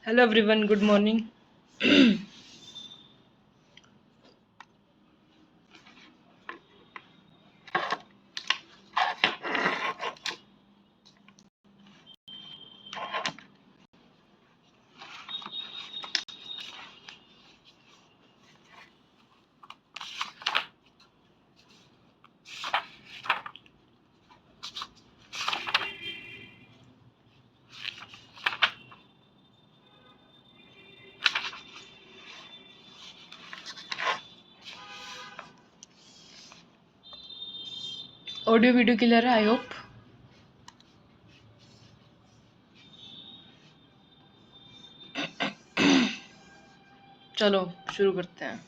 Hello everyone, good morning. Audio video clear है I hope. चलो शुरू करते हैं।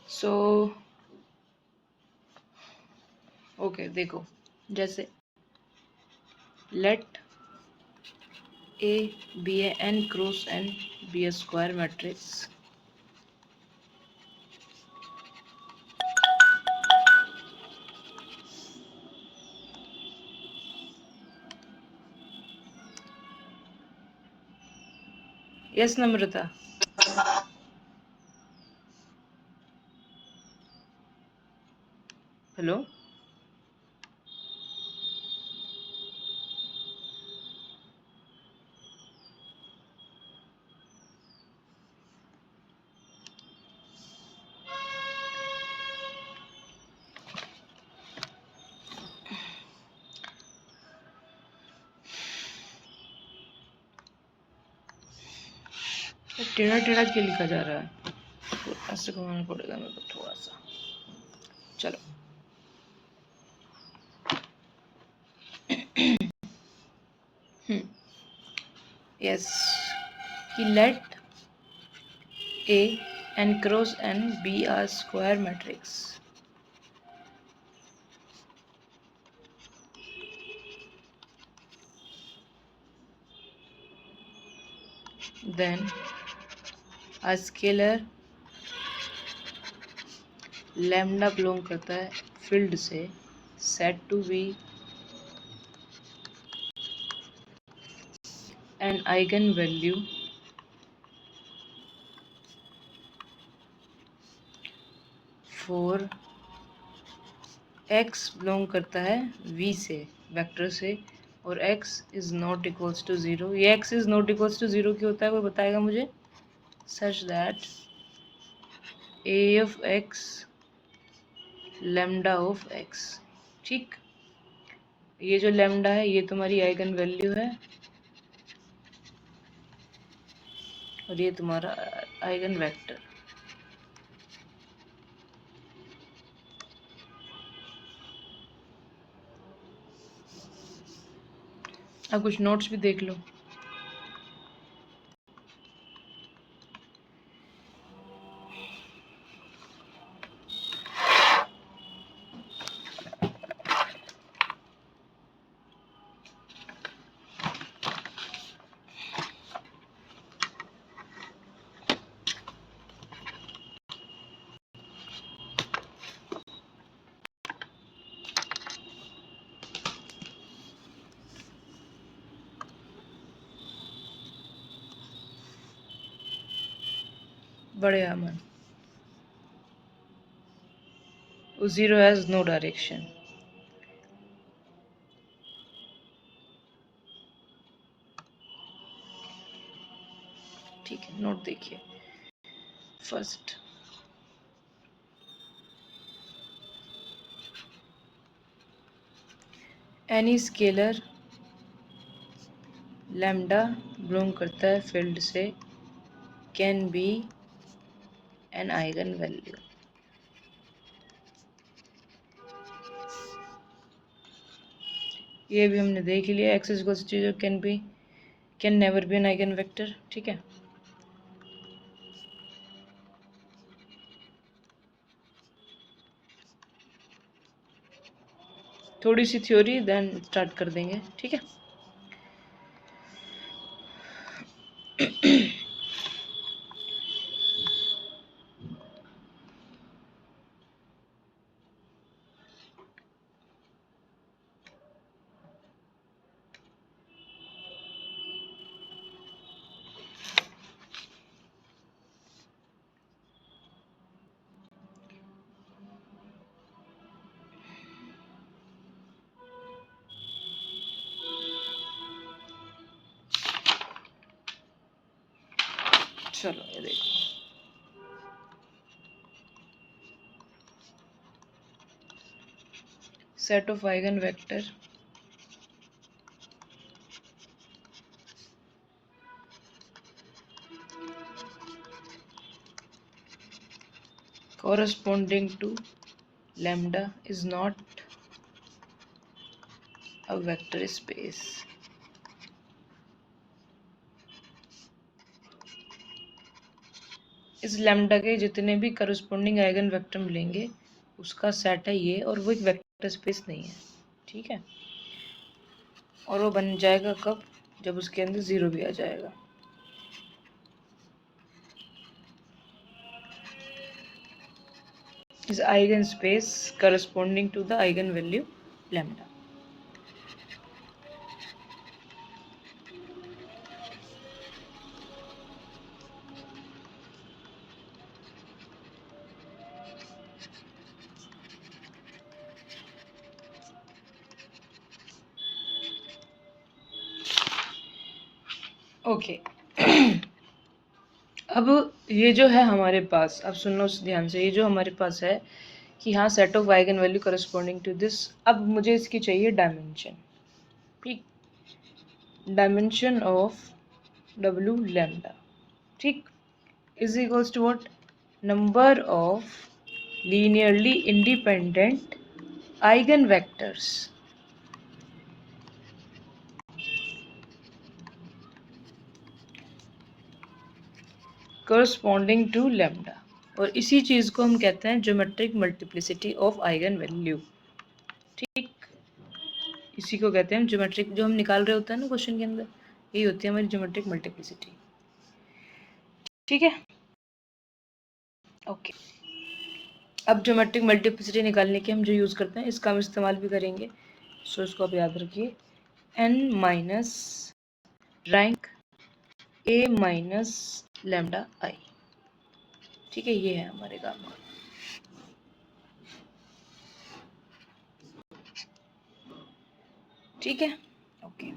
सो ओके देखो, जैसे let A B N cross N B A square matrix. Yes Namrata. Hello. टेढ़ा टेढ़ा क्यों लिखा जा रहा है? तो ऐसे घुमाना पड़ेगा मेरे को थोड़ा सा। चलो यस कि let A N cross N B R square matrix. Then a scalar lambda belong करता है फील्ड से set to be an eigen value for X belong करता है वी से वेक्टर से और x is not equals to zero. ये x is not equals to zero क्यों होता है, कोई बताएगा मुझे? Such that A of X lambda of X. ठीक, ये जो लैम्डा है ये तुम्हारी आइगन वैल्यू है और ये तुम्हारा आइगन वेक्टर। अब कुछ नोट्स भी देख लो। बढ़िया Aman. Zero has no direction. ठीक है, नोट देखिए। First, any scalar lambda belong करता है फील्ड से can be an eigen value. ये भी हमने देख लिया। X equals to can never be an eigen vector. ठीक है, थोड़ी सी थ्योरी देन स्टार्ट कर देंगे। ठीक है, चलो ये देखो। Set of eigen vector corresponding to lambda is not a vector space. इस लैम्डा के जितने भी करस्पॉन्डिंग आइगन वेक्टर मिलेंगे उसका सेट है ये, और वो एक वेक्टर स्पेस नहीं है। ठीक है, और वो बन जाएगा कब? जब उसके अंदर जीरो भी आ जाएगा। इस eigen space corresponding to the eigen value lambda. Okay अब ये जो है हमारे पास, अब सुनना उस ध्यान से, ये जो हमारे पास है कि हाँ set of eigen value corresponding to this. अब मुझे इसकी चाहिए डायमेंशन। ठीक, डायमेंशन ऑफ डब्ल्यू लैम्डा, ठीक, is equals to what? Number of linearly independent eigen vectors corresponding to lambda. और इसी चीज़ को हम कहते हैं geometric multiplicity of eigen value. ठीक, इसी को कहते हैं ज्योमेट्रिक, जो हम निकाल रहे होते हैं ना क्वेश्चन के अंदर, यही होती है हमारी ज्योमेट्रिक मल्टीप्लिसिटी। ठीक है, ओके। अब ज्योमेट्रिक मल्टीप्लिसिटी निकालने के हम जो यूज़ करते हैं इसका हम इस्तेमाल भी करेंगे, सो इसको आप याद रखिए। n minus rank a minus lambda I. ठीक है, ये है हमारे गामा। ठीक है, ओके।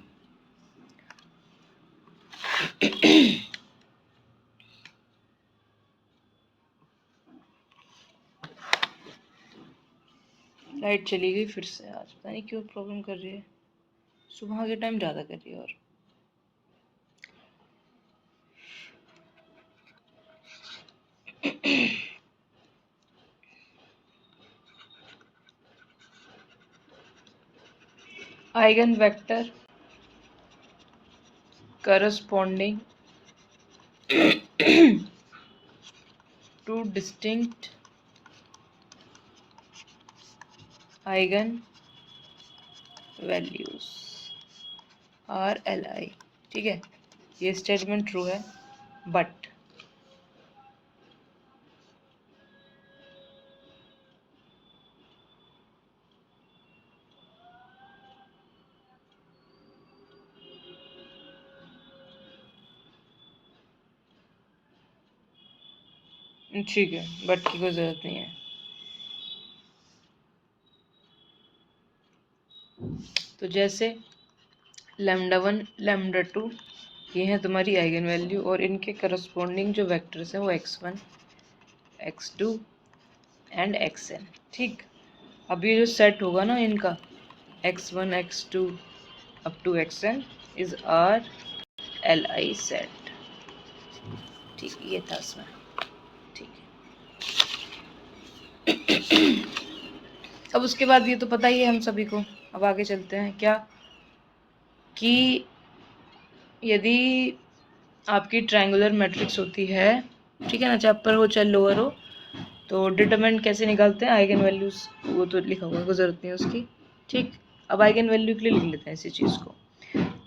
लाइट चली गई फिर से, आज पता नहीं क्यों प्रॉब्लम कर रही है, सुबह के टाइम ज़्यादा कर रही है। और eigen vector corresponding to distinct eigen values are L आई। ठीक है, ये स्टेटमेंट ट्रू है, बट ठीक है, बट की कोई ज़रूरत नहीं है। तो जैसे λ1 λ2 ये हैं तुम्हारी आइगन वैल्यू और इनके करस्पॉन्डिंग जो वेक्टर्स हैं वो x1 x2 एंड xn। ठीक, अब ये जो सेट होगा ना इनका x1 x2 up to xn is R L I set. ठीक, ये था इसमें। ठीक है, अब उसके बाद ये तो पता ही है हम सभी को। अब आगे चलते हैं क्या कि यदि आपकी ट्रायंगुलर मैट्रिक्स होती है, ठीक है ना, चाहे अपर हो चाहे लोअर हो, तो डिटरमिनेंट कैसे निकालते हैं, आइगन वैल्यूज, वो तो लिखा हुआ है, कोई ज़रूरत नहीं है उसकी। ठीक, अब आइगन वैल्यू के लिए लिख लेते हैं इसी चीज़ को।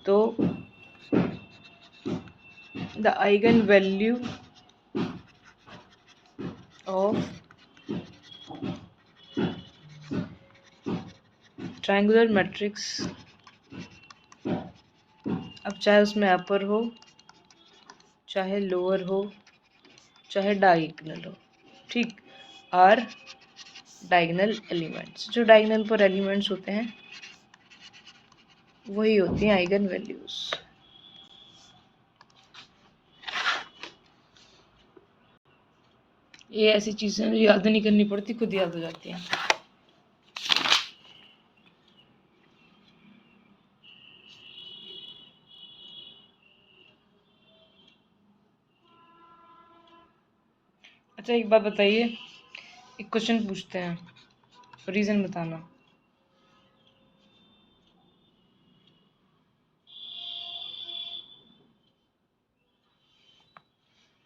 तो the eigen value of triangular matrix, अब चाहे उसमें अपर हो चाहे लोअर हो चाहे डायगोनल हो, ठीक, आर डायगोनल एलिमेंट्स, जो डायगोनल पर एलिमेंट्स होते हैं वही होती हैं आइगन वैल्यूज। ये ऐसी चीजें हैं जो याद नहीं करनी पड़ती, खुद याद हो जाती हैं। अच्छा, एक बात बताइए, एक क्वेश्चन पूछते हैं, रीजन बताना।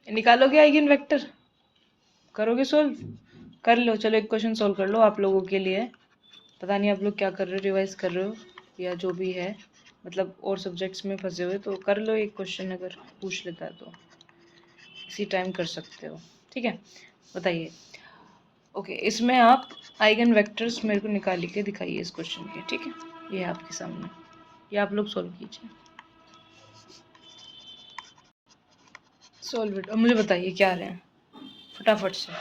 निकालोगे आइगन वेक्टर, करोगे सोल्व, कर लो। चलो एक क्वेश्चन सोल्व कर लो आप लोगों के लिए। पता नहीं आप लोग क्या कर रहे हो, रिवाइज कर रहे हो या जो भी है, मतलब और सब्जेक्ट्स में फंसे हुए, तो कर लो एक क्वेश्चन, अगर पूछ लेता है तो इसी टाइम कर सकते हो। ठीक है, बताइए। ओके, इसमें आप आइगन वेक्टर्स मेरे को निकाल के दिखाइए इस क्वेश्चन के। ठीक है, ये है आपके सामने, ये आप लोग सॉल्व कीजिए। सॉल्व इट और मुझे बताइए क्या आ रहे हैं, फटाफट से,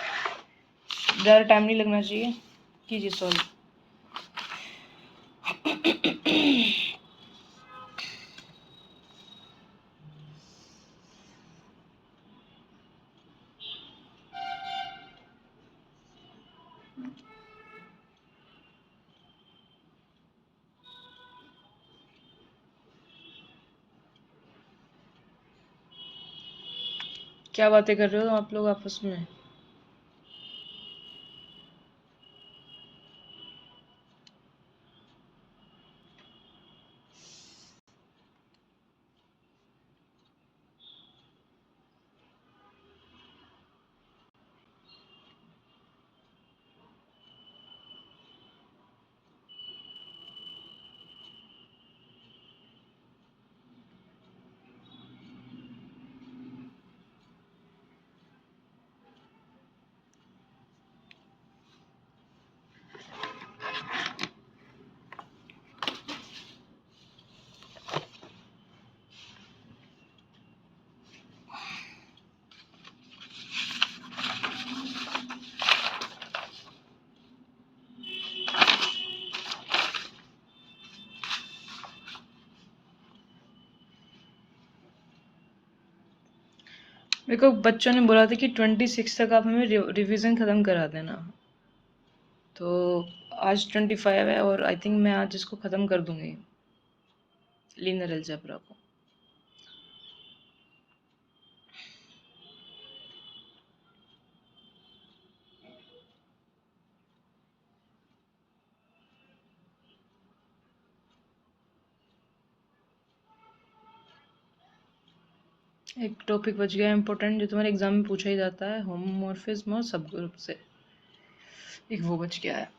ज़्यादा टाइम नहीं लगना चाहिए, कीजिए सॉल्व। क्या बातें कर रहे हो आप लोग आपस में? मेरे को बच्चों ने बोला था कि 26 तक आप हमें रिवीजन ख़त्म करा देना, तो आज 25 है और आई थिंक मैं आज इसको ख़त्म कर दूंगी, लीनियर अलजेब्रा को। एक टॉपिक बच गया इंपॉर्टेंट, जो तुम्हारे एग्जाम में पूछा ही जाता है, होमोमॉर्फिज्म और सब ग्रुप से, एक वो बच गया है।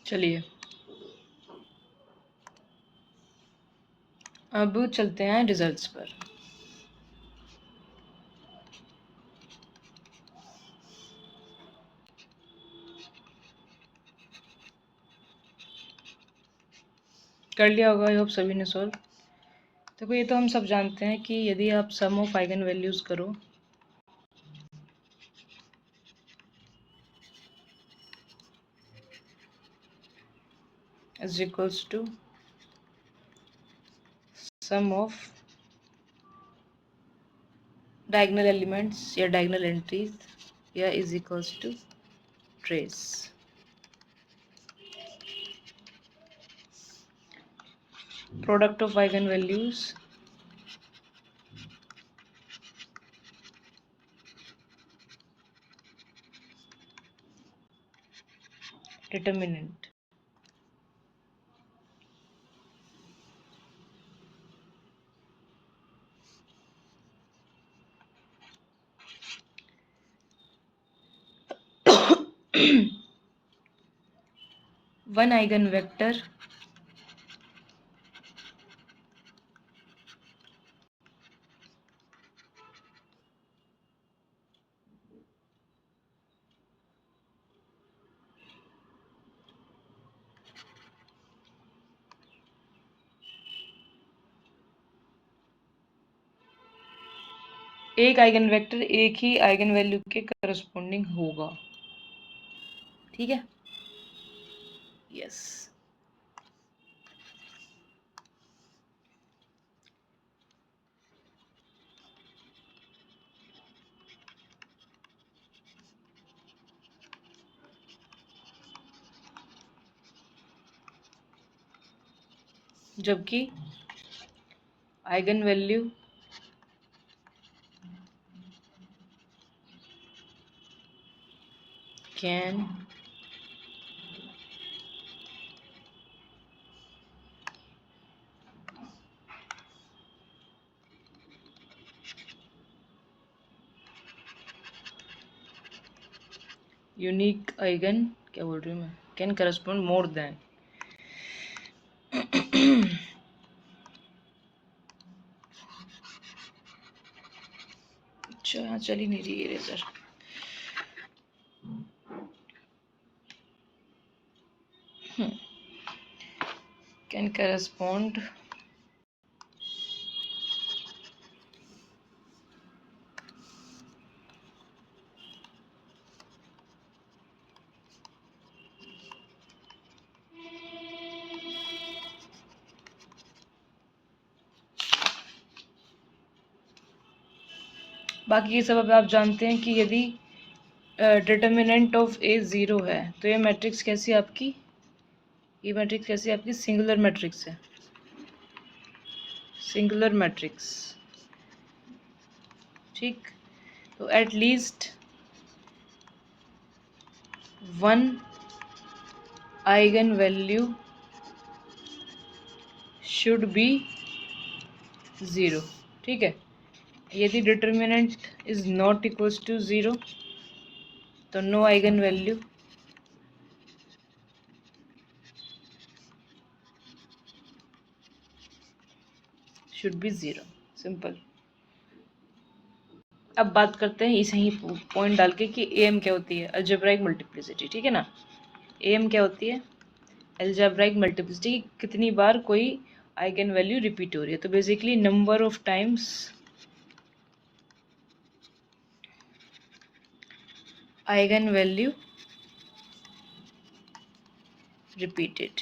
चलिए अब चलते हैं रिजल्ट्स पर। कर लिया होगा, आई होप सभी ने सॉल्व। देखो ये तो हम सब जानते हैं कि यदि आप सम ऑफ आइगन वैल्यूज करो is equals to sum of diagonal elements या डायगोनल एंट्रीज या is equals to trace. Product of eigen values determinant. One eigen vector एक आइगन वेक्टर एक ही आइगन वैल्यू के करस्पॉन्डिंग होगा। ठीक है, यस। जबकि eigen value can unique eigen क्या बोल रही हूँ मैं, कैन करस्पॉन्ड मोर देन। अच्छा यहाँ चल ही नहीं रही इरेजर। कैन करस्पॉन्ड बाकी ये सब अब आप जानते हैं कि यदि डिटर्मिनेंट ऑफ ए 0 है तो ये मैट्रिक्स कैसी है आपकी, ये मैट्रिक्स कैसी है आपकी, सिंगुलर मैट्रिक्स है, सिंगुलर मैट्रिक्स। ठीक, तो at least one eigen value should be 0। ठीक है, यदि determinant is not equals to 0 तो no eigen value should be 0। Simple. अब बात करते हैं इस ही पॉइंट डाल के कि एम क्या होती है, अलजेब्राइक मल्टीप्लिसिटी। ठीक है ना, एम क्या होती है, अलजेब्राइक मल्टीप्लिसिटी, कितनी बार कोई आइगन वैल्यू रिपीट हो रही है। तो basically number of times eigen value repeated.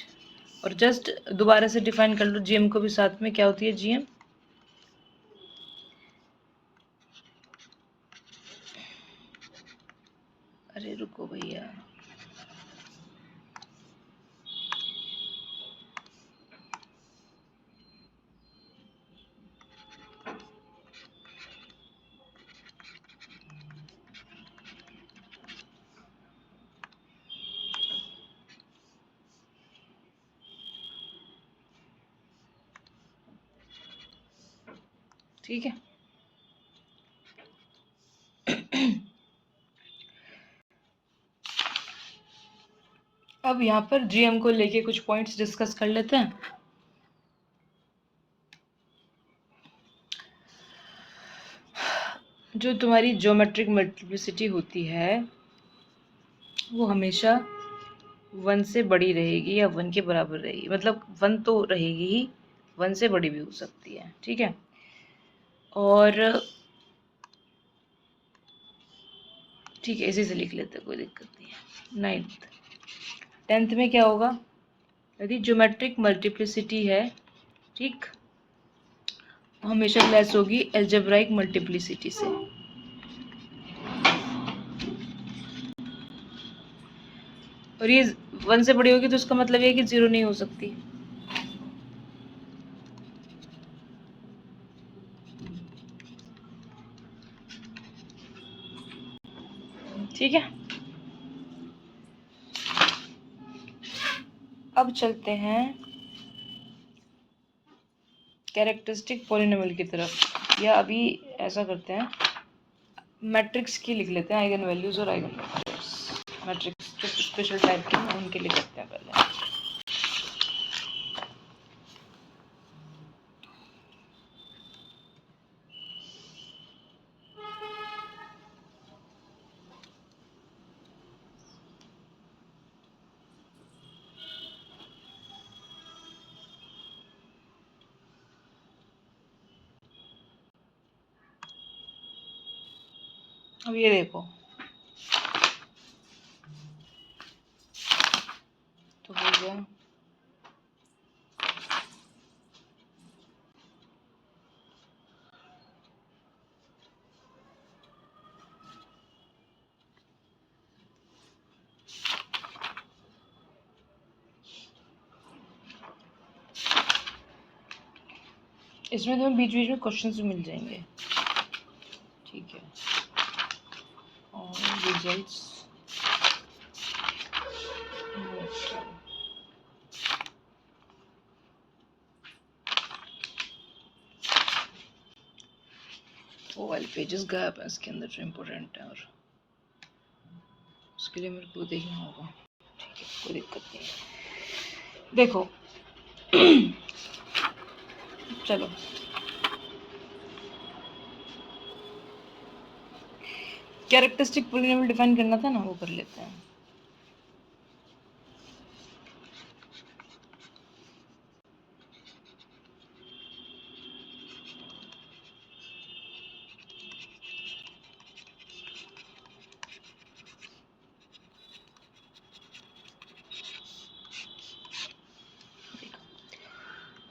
और जस्ट दोबारा से डिफाइन कर लो जीएम को भी साथ में, क्या होती है जीएम, अरे रुको भैया, ठीक है। अब यहाँ पर जीएम को लेके कुछ पॉइंट्स डिस्कस कर लेते हैं। जो तुम्हारी ज्योमेट्रिक मल्टीप्लिसिटी होती है वो हमेशा 1 से बड़ी रहेगी या 1 के बराबर रहेगी, मतलब 1 तो रहेगी ही, 1 से बड़ी भी हो सकती है, ठीक है। और ठीक है, इसी से लिख लेते हैं, कोई दिक्कत नहीं है। 9th 10th में क्या होगा, यदि ज्योमेट्रिक मल्टीप्लिसिटी है, ठीक, हमेशा लेस होगी एल्जेब्राइक मल्टीप्लिसिटी से। और ये 1 से बड़ी होगी तो उसका मतलब ये है कि 0 नहीं हो सकती। ठीक है, अब चलते हैं कैरेक्टरिस्टिक पॉलिनोमियल की तरफ, या अभी ऐसा करते हैं मैट्रिक्स की लिख लेते हैं, आइगन वैल्यूज और आइगन वेक्टर्स। मैट्रिक्स जो स्पेशल टाइप के हैं उनके लिए करते हैं पहले। अब ये देखो, तो हो गया इसमें तुम्हें बीच बीच में क्वेश्चन भी मिल जाएंगे, ठीक है। और रिजल्ट्स वो वाले पेजेस गायब है इसके अंदर जो इम्पोर्टेंट है, और उसके लिए मेरे को देखना होगा, ठीक है, कोई दिक्कत नहीं है। देखो चलो कैरेक्टरिस्टिक पॉलिनोमियल डिफाइन करना था ना, वो कर लेते हैं।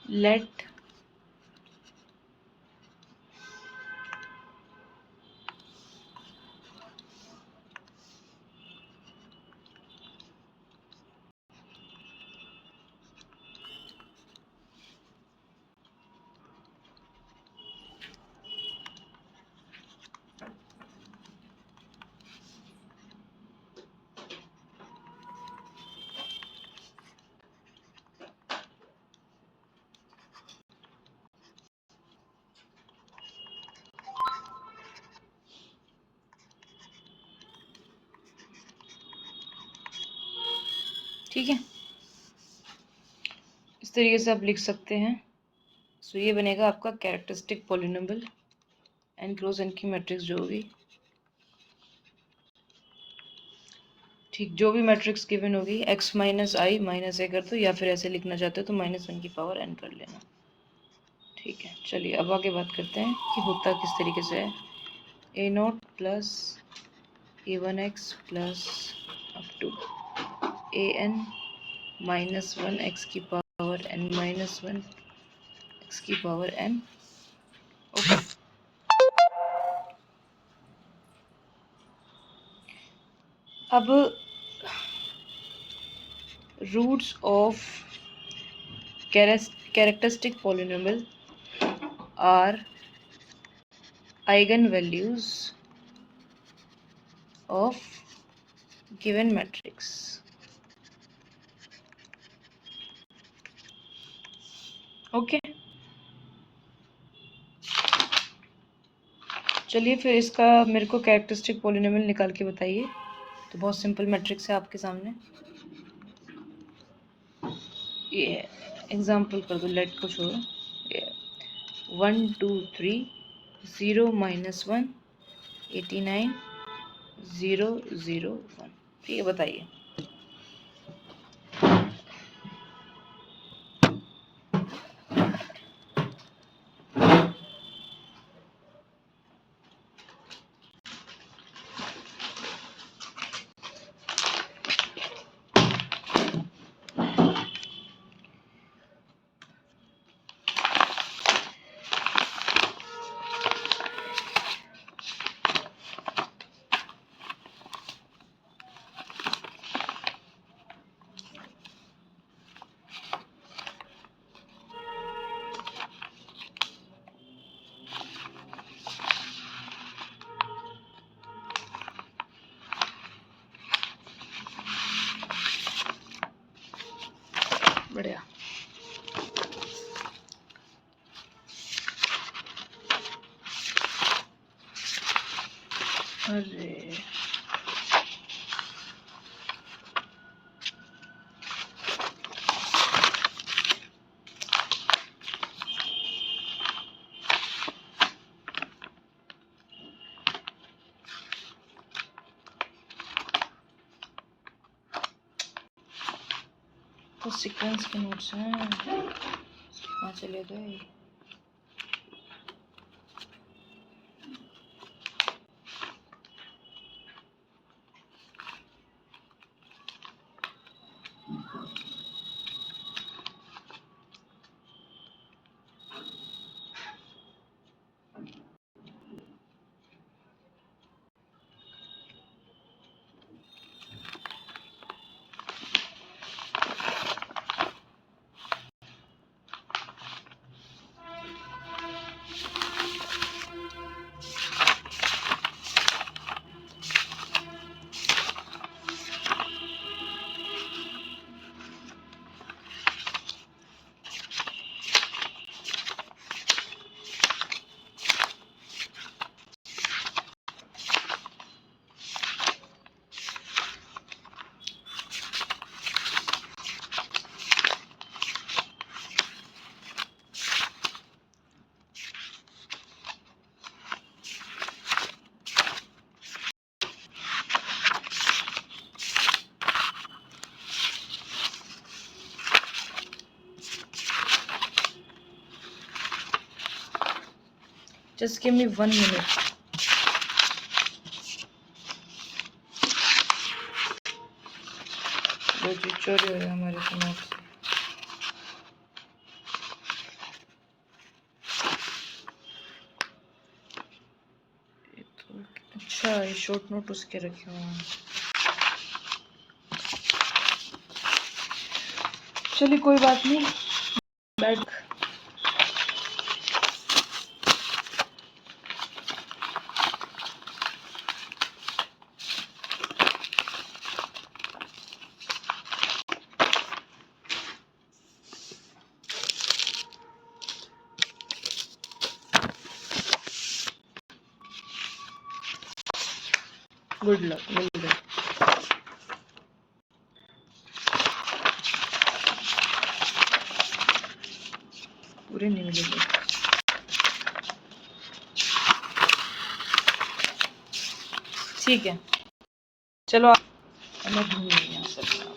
लेट ठीक है, इस तरीके से आप लिख सकते हैं। सो ये बनेगा आपका characteristic polynomial N cross N की मैट्रिक्स जो होगी, ठीक, जो भी मैट्रिक्स गिवन होगी x minus I minus A कर दो, या फिर ऐसे लिखना चाहते हो तो -1 की पावर n कर लेना, ठीक है। चलिए अब आगे बात करते हैं कि होता किस तरीके से है। a0 plus a1x plus up to an -1 x की पावर n -1 x की पावर n, ओके। अब roots of characteristic polynomial are eigen values of given matrix, okay. चलिए फिर इसका मेरे को कैरेक्टरिस्टिक पॉलिनोमियल निकाल के बताइए। तो बहुत सिंपल मैट्रिक्स है आपके सामने, ये एग्जाम्पल कर दो, लेट को छोड़ो, 1 2 3 0 -1 89 0 0 1। ठीक है, बताइए। बढ़िया। अरे तो सीक्वेंस के नोट्स हैं, कहाँ चले गए? Just give me 1 minute. जो चोरी हो गया हमारे नोट से। अच्छा, ये शॉर्ट नोट उसके रखे हुए हैं। चलिए कोई बात नहीं, बैठ। गुड लक, मिल गए। पूरे नहीं मिलेंगे। ठीक है, चलो मैं ढूंढ रही हूँ सब।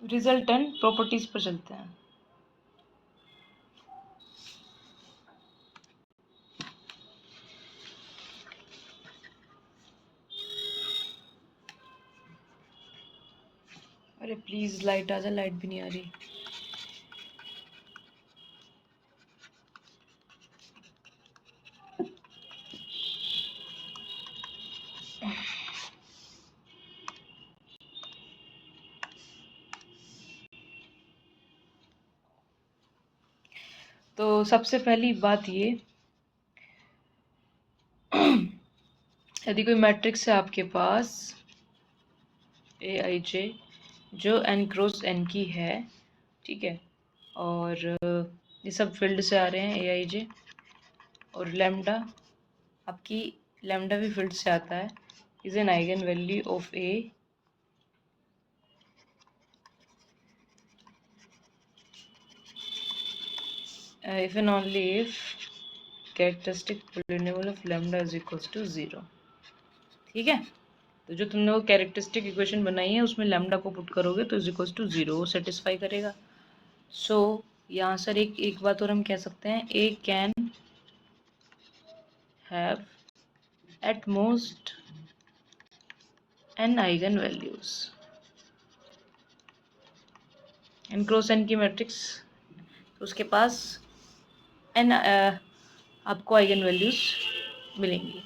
रिजल्टेंट प्रॉपर्टीज पर चलते हैं। अरे प्लीज लाइट आ जा, लाइट भी नहीं आ रही। तो सबसे पहली बात ये, यदि कोई मैट्रिक्स है आपके पास AIJ जो n क्रॉस n की है, ठीक है, और ये सब फील्ड से आ रहे हैं, ए आई जे, और लैम्डा, आपकी लैम्डा भी फील्ड से आता है, is an eigen value of A if and only if characteristic polynomial of lambda is equals to 0। ठीक है, तो जो तुमने वो कैरेक्टरिस्टिक इक्वेशन बनाई है उसमें लैम्डा को पुट करोगे तो इज इक्वल्स टू 0 वो सेटिस्फाई करेगा। सो यहाँ सर एक बात और हम कह सकते हैं, A can have at most n eigen values, n cross N की मैट्रिक्स, तो उसके पास एन आपको आइगन वैल्यूज मिलेंगी।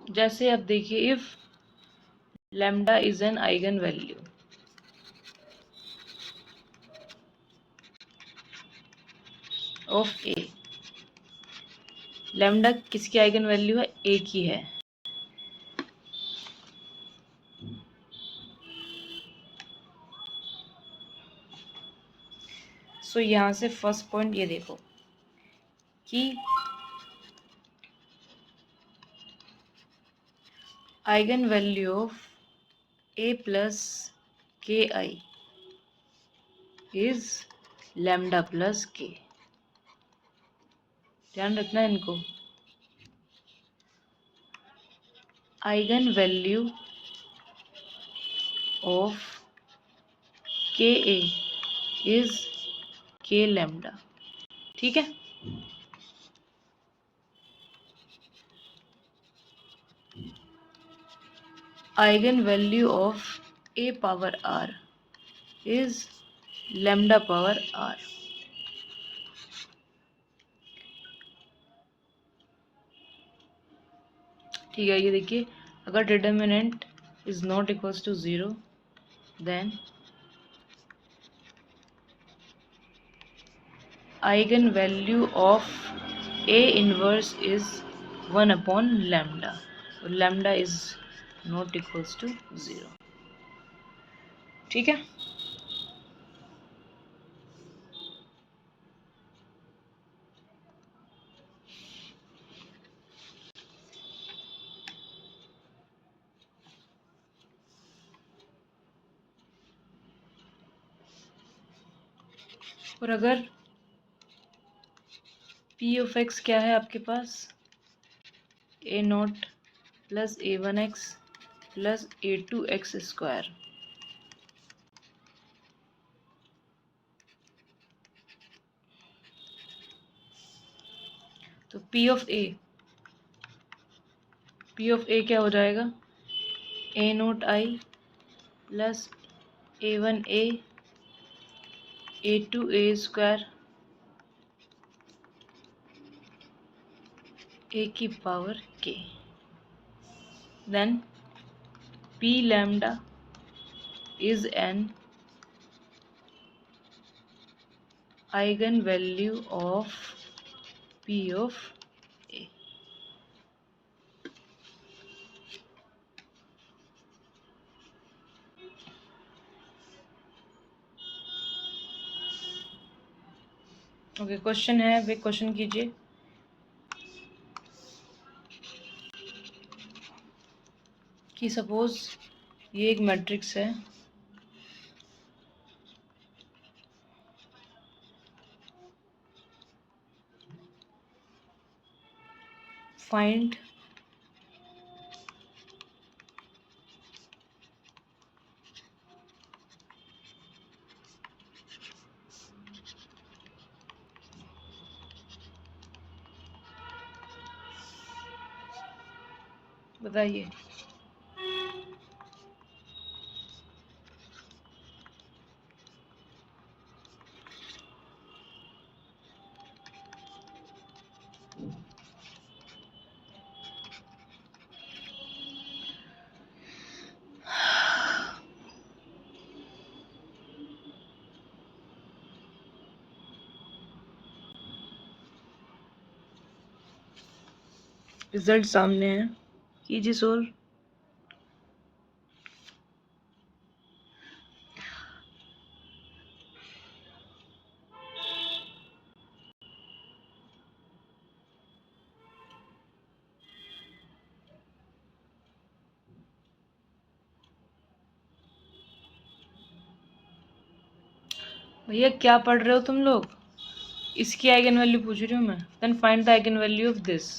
जैसे अब देखिए, if lambda is an eigen value of A, lambda किसकी आइगन वैल्यू है, ए की है। सो यहाँ से फर्स्ट पॉइंट ये देखो कि eigen value of A plus के आई इज लैम्डा प्लस के, ध्यान रखना है इनको। आइगन वैल्यू ऑफ के ए इज के लैम्डा, ठीक है। Eigen value of A power r is lambda power r, ठीक है। ये देखिए, अगर determinant is not equals to 0 then eigen value of A inverse is 1 upon lambda, और lambda is not equals to 0, ठीक है। और अगर पी ऑफ एक्स क्या है आपके पास, a not plus a one x plus a two x square, तो पी ऑफ ए क्या हो जाएगा, a not I plus a one A two A square A की पावर के, then P lambda is an eigen value of P of A. Okay, question है, वे question कीजिए कि सपोज ये एक मैट्रिक्स है, फाइंड बताइए। रिजल्ट सामने है, कीजिए सोल्व। भैया क्या पढ़ रहे हो तुम लोग? इसकी आइगन वैल्यू पूछ रही हूँ मैं। Then find the eigen value of this.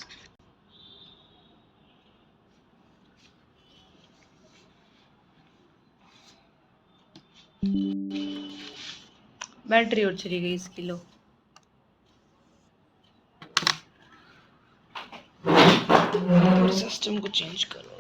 Battery और चली गई इसकी, लो। सिस्टम को चेंज करो।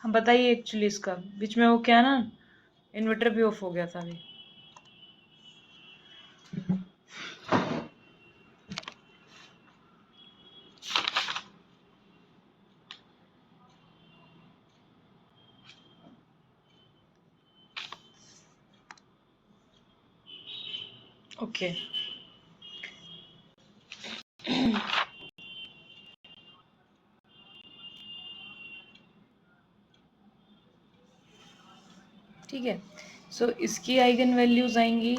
हम बताइए एक्चुअली इसका बीच में वो क्या ना इन्वर्टर भी ऑफ हो गया था अभी। ओके ठीक है। सो इसकी आइगन वैल्यूज आएंगी,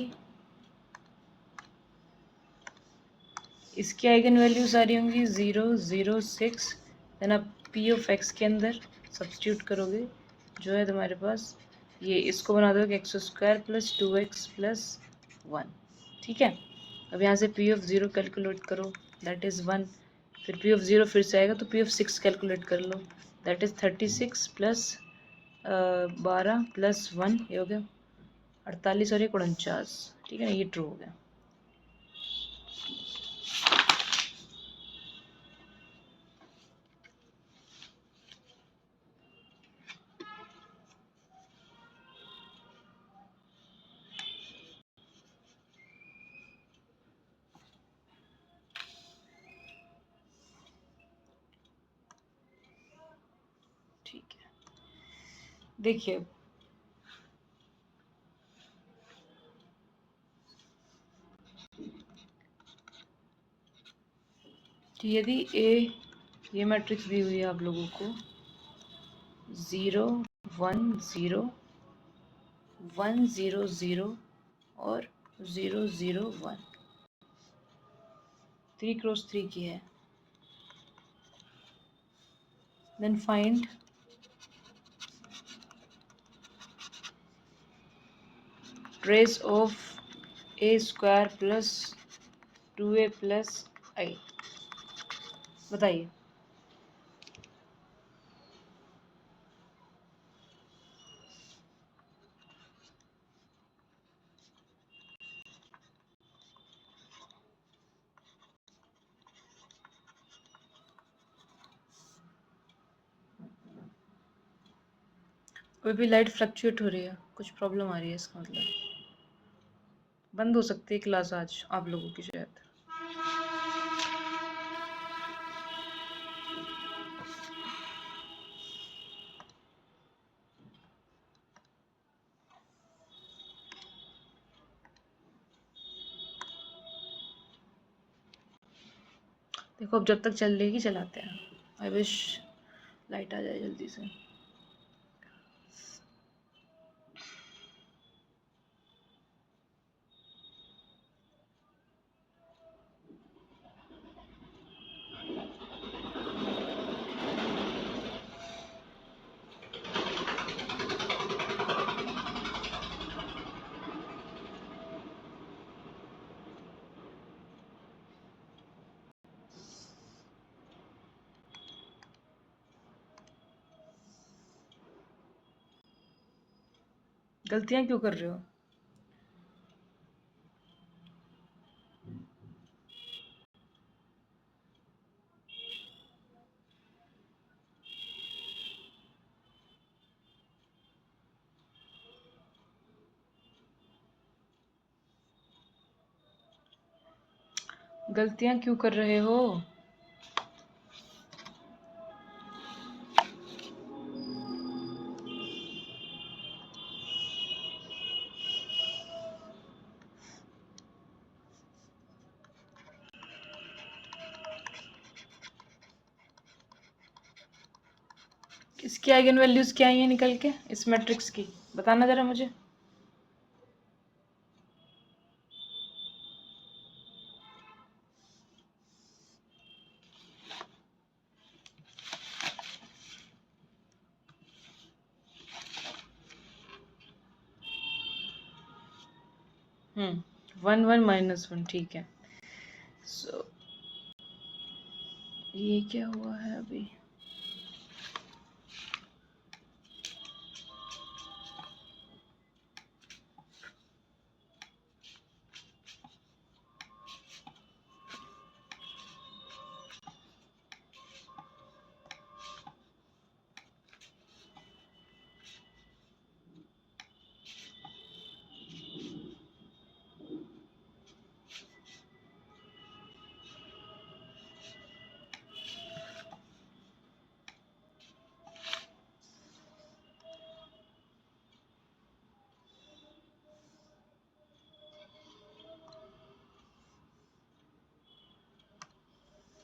इसकी आइगन वैल्यूज आ रही होंगी 0 0 6। देन आप पी ऑफ एक्स के अंदर सब्स्टिट्यूट करोगे, जो है तुम्हारे पास ये, इसको बना दोगे x square plus 2x plus 1। ठीक है। अब यहाँ से पी ऑफ 0 कैलकुलेट करो, दैट इज़ 1। फिर पी ऑफ 0 फिर से आएगा तो पी ऑफ 6 कैलकुलेट कर लो, दैट इज़ 36 प्लस 12 प्लस 1, ये हो गया 48 और 49। ठीक है ना, ये ट्रू हो गया। ठीक है, देखिए कि यदि ए, ये मैट्रिक्स दी हुई है आप लोगों को 0 1 0 1 0 0 और 0 0 1, 3 क्रॉस 3 की है, then find trace of A square plus 2a plus I. बताइए। अभी भी लाइट फ्लक्चुएट हो रही है, कुछ प्रॉब्लम आ रही है, इसका मतलब बंद हो सकती है क्लास आज आप लोगों की शायद। देखो अब जब तक चल रही चलाते हैं, आई विश लाइट आ जाए जल्दी से। गलतियां क्यों कर रहे हो? गलतियां क्यों कर रहे हो? इसकी आइगन वैल्यूज क्या आई है निकल के इस मैट्रिक्स की, बताना जरा मुझे। हम्म, 1 1 -1, ठीक है। सो ये क्या हुआ है अभी?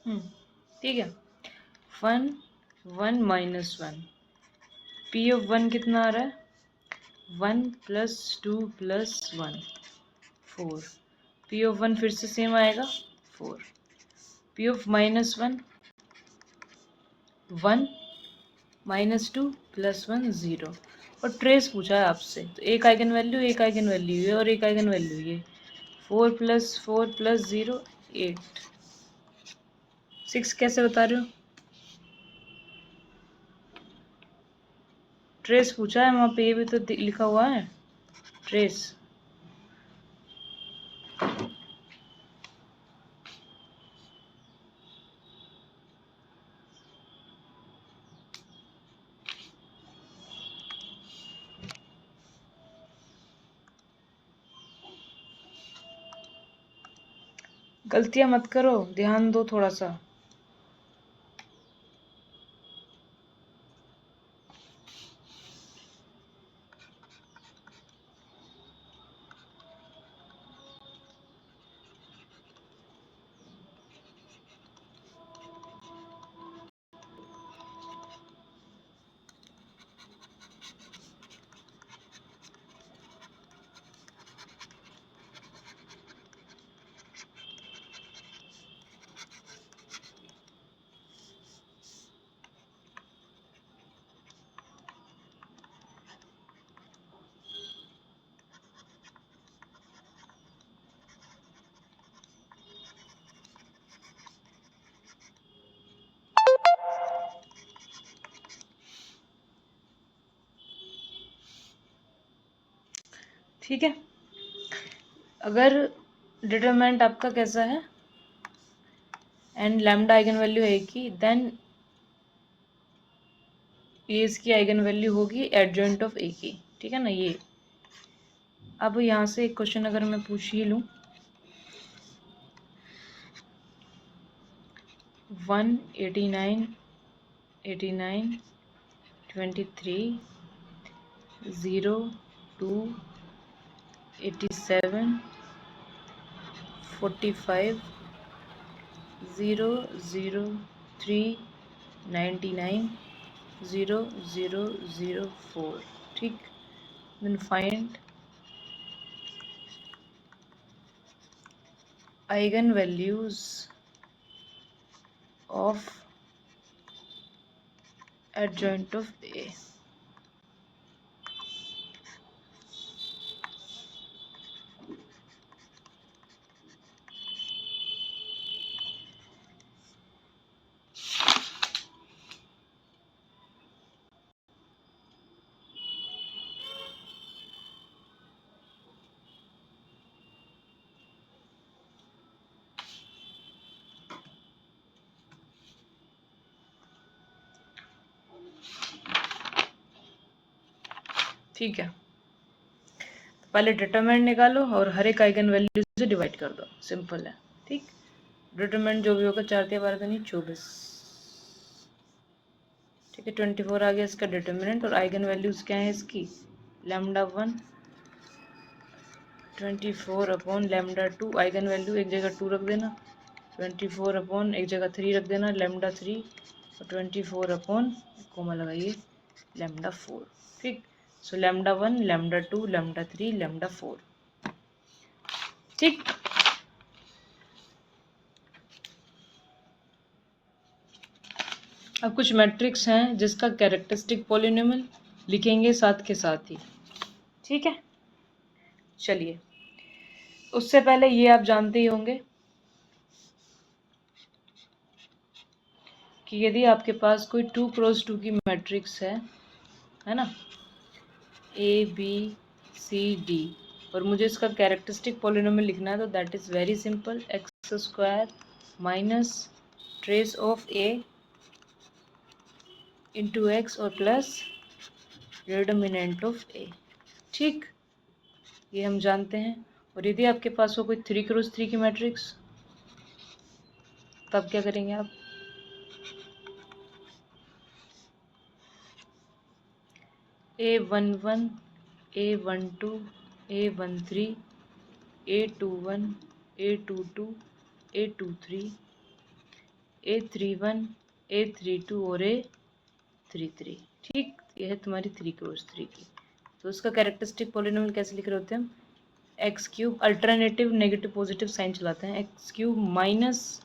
ठीक है। 1 1 माइनस 1, पी ऑफ 1 कितना आ रहा है? 1 प्लस 2 प्लस 1 4। पी ऑफ 1 फिर से सेम आएगा 4। P of minus 1 1 minus 2 plus 1 0। और ट्रेस पूछा है आपसे, तो एक आइगन वैल्यू ये और एक आइगन वैल्यू ये। 4 प्लस 0 8। 6 कैसे बता रहे हो? ट्रेस पूछा है वहाँ पे, ये भी तो लिखा हुआ है ट्रेस। गलतियाँ मत करो, ध्यान दो थोड़ा सा। ठीक है, अगर डिटरमिनेंट आपका कैसा है एंड लैम्डा आइगन वैल्यू है की, देन ये इसकी आइगन वैल्यू होगी एडजॉइंट ऑफ ए की। ठीक है ना? ये अब यहाँ से एक क्वेश्चन अगर मैं पूछ ही लूँ, 189 89 23 0 2 87 45 0 0 3 99 0 0 0 4। ठीक, then find eigenvalues of adjoint of A। ठीक है, तो पहले डिटरमिनेंट निकालो और हर एक आइगन वैल्यू से डिवाइड कर दो, सिंपल है। ठीक, डिटरमिनेंट जो भी होगा 4 × 12 नहीं 24। ठीक है, 24 आ गया इसका डिटरमिनेंट। और आइगन वैल्यूज क्या है इसकी? Lambda 1 24 upon lambda 2। Eigen value एक जगह 2 रख देना, 24 अपॉन एक जगह 3 रख देना लैम्डा 3, और 24 अपॉन कोमा लगाइए लैम्डा 4। ठीक, सो लैम्डा 1 लैम्डा 2 लैम्डा 3 लैम्डा 4। ठीक, अब कुछ मैट्रिक्स हैं जिसका कैरेक्टरिस्टिक पॉलिनोमियल लिखेंगे साथ के साथ ही। ठीक है, चलिए, उससे पहले ये आप जानते ही होंगे कि यदि आपके पास कोई 2 × 2 की मैट्रिक्स है ना, ए बी सी डी, और मुझे इसका कैरेक्टरिस्टिक पॉलिनोमियल लिखना है, तो that is very simple, x² minus trace of A into x और प्लस डिटरमिनेंट ऑफ ए। ठीक, ये हम जानते हैं। और यदि आपके पास हो कोई 3 × 3 की मैट्रिक्स, तब क्या करेंगे आप? A11 A12 A13 A21 A22 A23 A31, A32 और A33। ठीक, ये है तुम्हारी 3 क्रॉस 3 की। तो उसका कैरेक्टरिस्टिक पॉलिनोमियल कैसे लिख रहे होते हैं हम? X cube, alternative negative positive sign चलाते हैं, X cube minus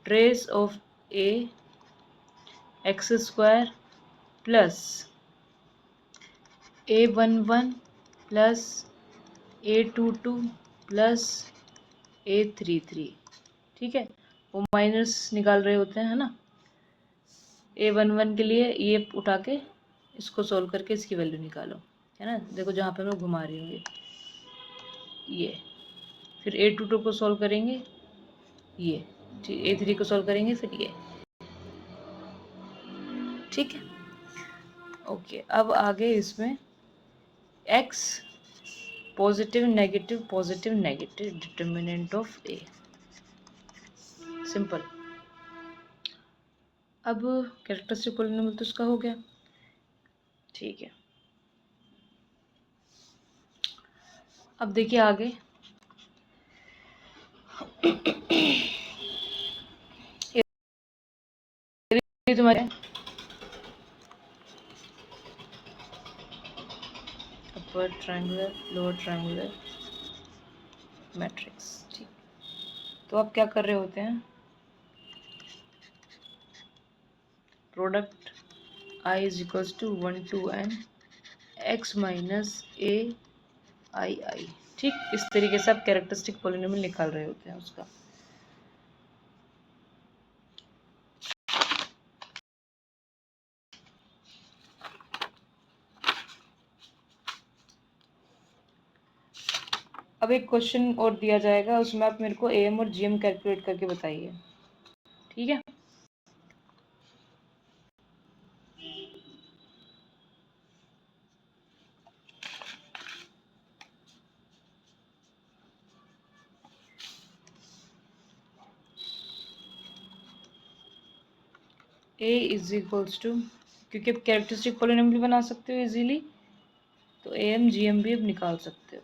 trace of A X square plus A11 plus A22 plus A33। ठीक है, वो माइनस निकाल रहे होते हैं, है ना। A11 के लिए ये उठा के इसको सोल्व करके इसकी वैल्यू निकालो, है ना। देखो जहाँ पे मैं घुमा रही हूँ ये। फिर A22 को सोल्व करेंगे ये, ठीक, A3 को सोल्व करेंगे फिर ये। ठीक है, ओके। अब आगे इसमें x positive negative determinant of A, simple. अब कैरेक्टरिस्टिक पॉलिनोमियल तो इसका हो गया। ठीक है, अब देखिए आगे ये तुम्हारे upper triangular lower triangular matrix. ठीक, तो आप क्या कर रहे होते हैं, product I is equals to 1 to n x minus a i i. ठीक, इस तरीके से आप कैरेक्टरिस्टिक पॉलिनोमियल निकाल रहे होते हैं उसका। अब एक क्वेश्चन और दिया जाएगा, उसमें आप मेरे को AM और GM कैलकुलेट करके बताइए। ठीक है, A इज इक्वल्स टू, क्योंकि आप कैरेक्टरिस्टिक पॉलिनोमियल बना सकते हो इजीली, तो AM GM भी अब निकाल सकते हो।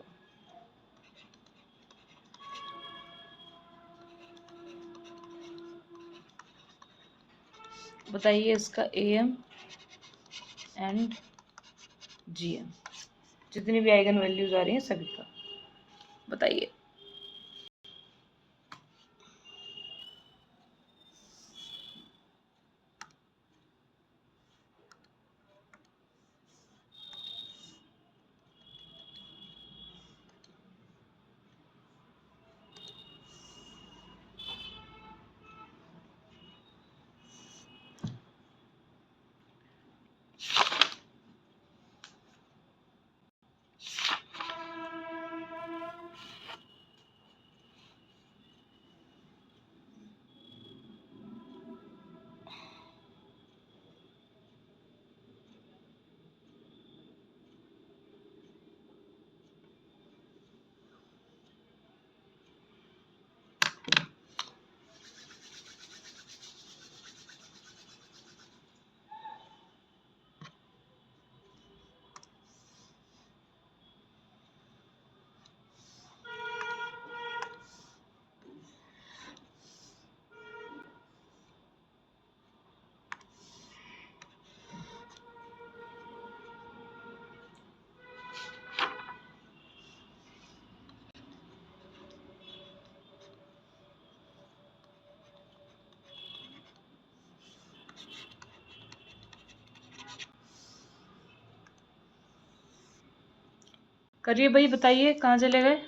बताइए इसका AM एंड GM, जितनी भी आइगन वैल्यूज आ रही हैं सभी का बताइए। करिए भाई, बताइए कहाँ चले गए?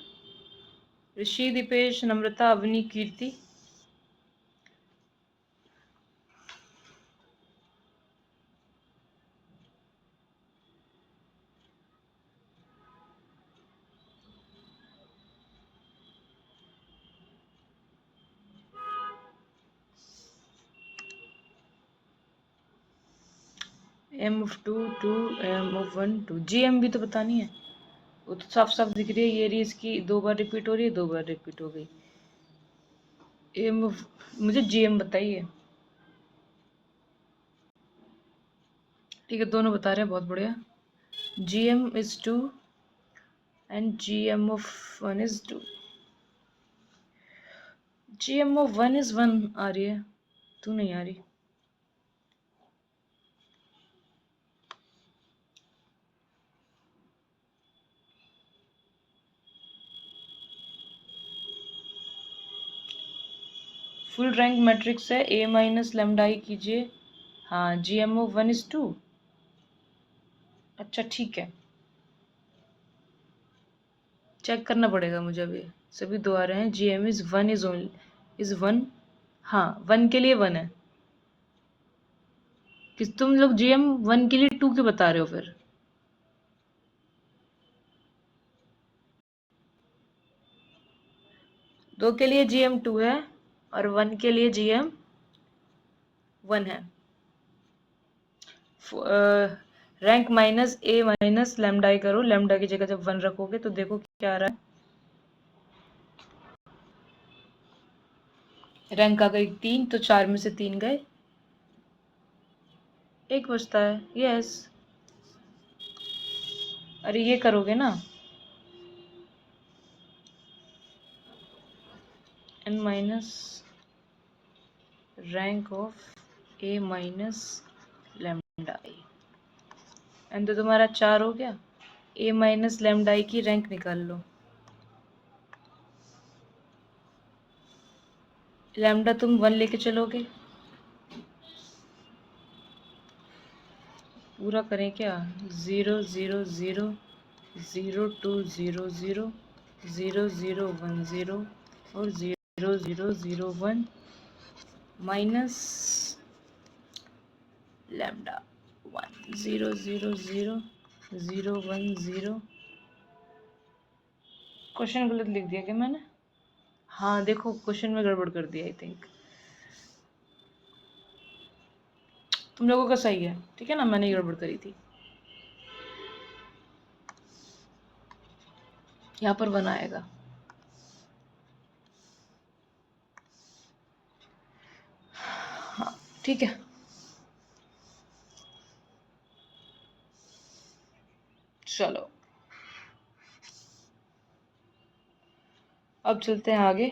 ऋषि, दीपेश, नम्रता, अवनी, कीर्ति। M of 2 2, M of 1 2, GM भी तो बतानी है। वो तो साफ साफ दिख रही है, ये रही इसकी 2 बार रिपीट हो रही है, 2 बार रिपीट हो गई। मुझे GM बताइए। ठीक है, दोनों बता रहे हैं, बहुत बढ़िया। GM is 2 and GM of 1 is 2। GM of 1 is 1 आ रही है, तू नहीं आ रही। फुल रैंक मैट्रिक्स है, ए माइनस लेमडा आई कीजिए। हाँ, GMO 1:2। अच्छा ठीक है, चेक करना पड़ेगा मुझे अभी। सभी दो आ रहे हैं। GM is 1 is only is 1। हाँ, 1 के लिए 1 है। किस तुम लोग GM 1 के लिए 2 क्यों बता रहे हो फिर? दो के लिए GM 2 है और 1 के लिए GM 1 है। रैंक माइनस ए माइनस लेमडा ही करो। लेमडा की जगह जब 1 रखोगे तो देखो क्या आ रहा है। रैंक आ गई 3, तो 4 में से 3 गए, 1 बचता है। यस, अरे ये करोगे ना, n minus rank of A minus lambda I, N तो तुम्हारा 4 हो गया। ए माइनस लेमडा आई की रैंक निकाल लो। लैम्डा तुम 1 लेके चलोगे, पूरा करें क्या? 0 0 0 0 2 0 0 0 0 1 0 और 0 0 0 1 माइनस लैम्डा 1 0 0 0 0 1 0। क्वेश्चन गलत लिख दिया क्या मैंने? हाँ देखो, क्वेश्चन में गड़बड़ कर दिया आई थिंक। तुम लोगों का सही है, ठीक है ना, मैंने गड़बड़ करी थी। यहाँ पर 1 आएगा। हाँ ठीक है, चलो अब चलते हैं आगे।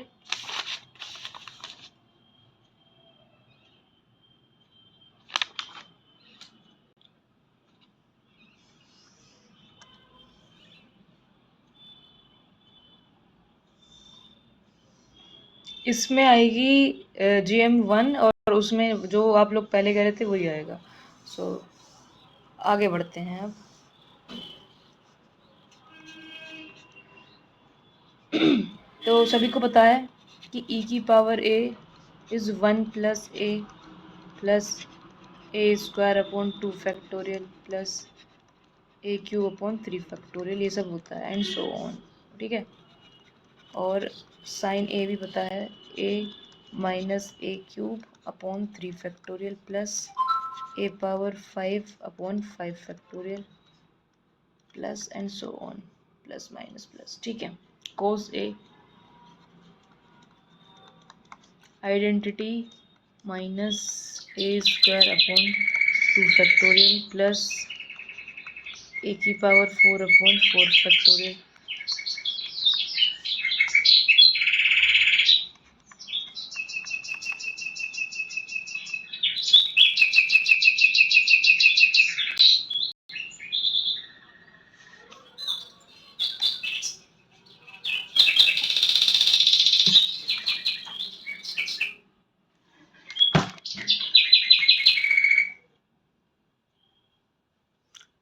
इसमें आएगी GM 1 और उसमें जो आप लोग पहले कह रहे थे वही आएगा। सो आगे बढ़ते हैं अब। तो सभी को पता है कि e की power a is 1 plus a square upon 2 factorial plus a cube upon 3 factorial, ये सब होता है एंड सो ऑन, ठीक है। और साइन a भी पता है, a minus a cube upon 3 factorial plus a power 5 upon 5 factorial plus and so on, plus minus plus, ठीक है। कोस a identity minus a square upon 2 factorial plus a की power 4 upon 4 factorial.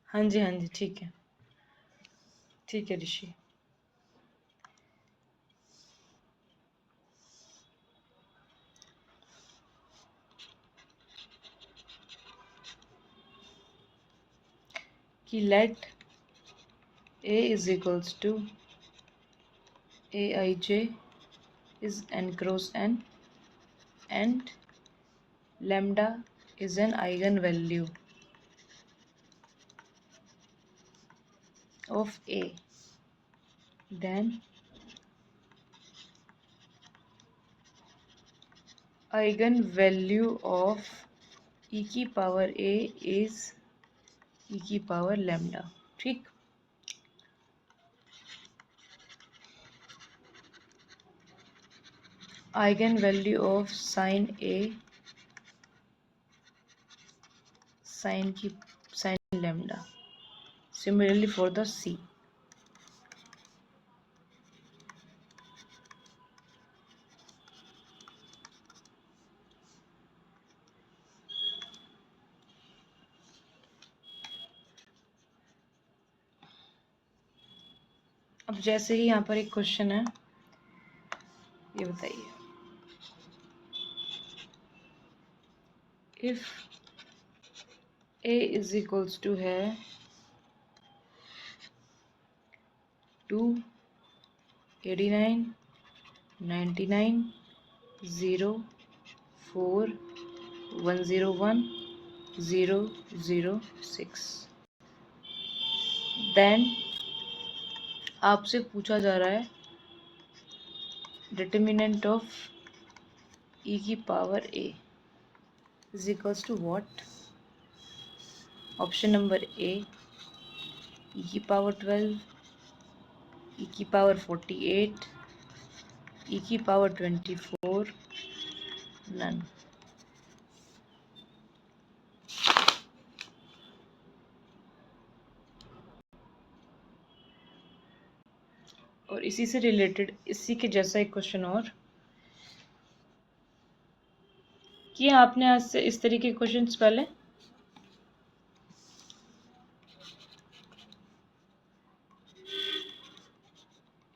हाँ जी हाँ जी, ठीक है ठीक है ऋषि। कि late a is equals to aij is n cross n and lambda is an eigenvalue of a, then eigenvalue of e की power a is e की पावर lambda, ठीक। eigenvalue of sin a sign lambda. Similarly for the C. अब जैसे ही यहाँ पर एक question है, ये बताइए, if A is equals to है 289 99 0 4 101 006, देन आपसे पूछा जा रहा है डिटर्मिनेंट ऑफ e की power a is equals to what? Option number A e की पावर 12, e की पावर 48, e की पावर 24, नन. और इसी से रिलेटेड इसी के जैसा एक क्वेश्चन और किया आपने आज से इस तरीके के क्वेश्चंस पहले.